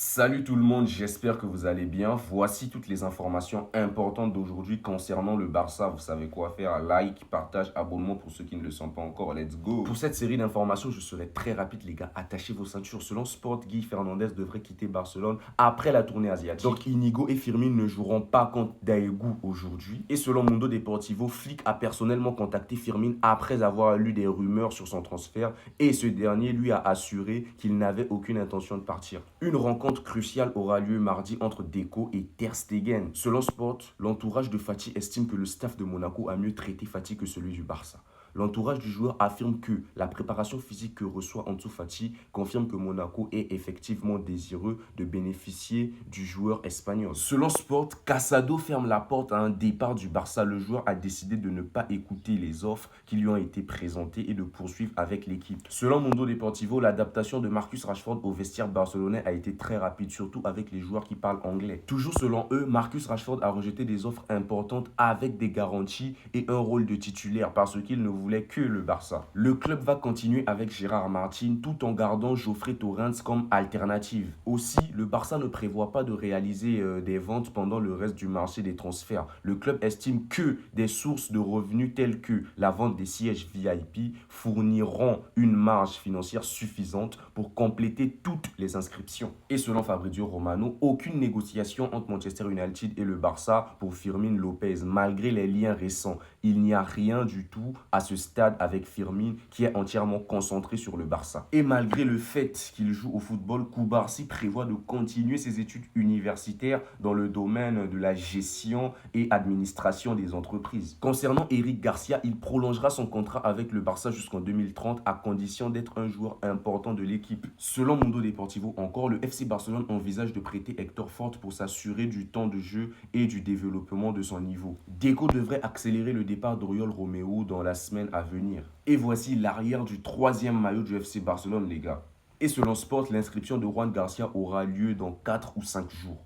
Salut tout le monde, j'espère que vous allez bien. Voici toutes les informations importantes d'aujourd'hui concernant le Barça. Vous savez quoi faire, like, partage, abonnement pour ceux qui ne le sont pas encore. Let's go. Pour cette série d'informations, je serai très rapide les gars. Attachez vos ceintures. Selon Sport, Guy Fernandez devrait quitter Barcelone après la tournée asiatique. Donc Inigo et Firmin ne joueront pas contre Daegu aujourd'hui. Et selon Mundo Deportivo, Flick a personnellement contacté Firmin après avoir lu des rumeurs sur son transfert et ce dernier lui a assuré qu'il n'avait aucune intention de partir. Une rencontre cruciale aura lieu mardi entre Deco et Ter Stegen. Selon Sport, l'entourage de Fati estime que le staff de Monaco a mieux traité Fati que celui du Barça. L'entourage du joueur affirme que la préparation physique que reçoit Ansu Fati confirme que Monaco est effectivement désireux de bénéficier du joueur espagnol. Selon Sport, Casado ferme la porte à un départ du Barça. Le joueur a décidé de ne pas écouter les offres qui lui ont été présentées et de poursuivre avec l'équipe. Selon Mundo Deportivo, l'adaptation de Marcus Rashford au vestiaire barcelonais a été très rapide, surtout avec les joueurs qui parlent anglais. Toujours selon eux, Marcus Rashford a rejeté des offres importantes avec des garanties et un rôle de titulaire parce qu'il ne voulait que le Barça. Le club va continuer avec Gérard Martin tout en gardant Geoffrey Torrens comme alternative. Aussi, le Barça ne prévoit pas de réaliser des ventes pendant le reste du marché des transferts. Le club estime que des sources de revenus telles que la vente des sièges VIP fourniront une marge financière suffisante pour compléter toutes les inscriptions. Et selon Fabrizio Romano, aucune négociation entre Manchester United et le Barça pour Firmin Lopez, malgré les liens récents. Il n'y a rien du tout à ce stade avec Firmin qui est entièrement concentré sur le Barça. Et malgré le fait qu'il joue au football, Koubarsi prévoit de continuer ses études universitaires dans le domaine de la gestion et administration des entreprises. Concernant Eric Garcia, il prolongera son contrat avec le Barça jusqu'en 2030 à condition d'être un joueur important de l'équipe. Selon Mundo Deportivo encore, le FC Barcelone envisage de prêter Hector Fort pour s'assurer du temps de jeu et du développement de son niveau. Deco devrait accélérer le départ d'Oriol Romeu dans la semaine à venir. Et voici l'arrière du troisième maillot du FC Barcelone les gars. Et selon Sport, l'inscription de Juan Garcia aura lieu dans 4 ou 5 jours.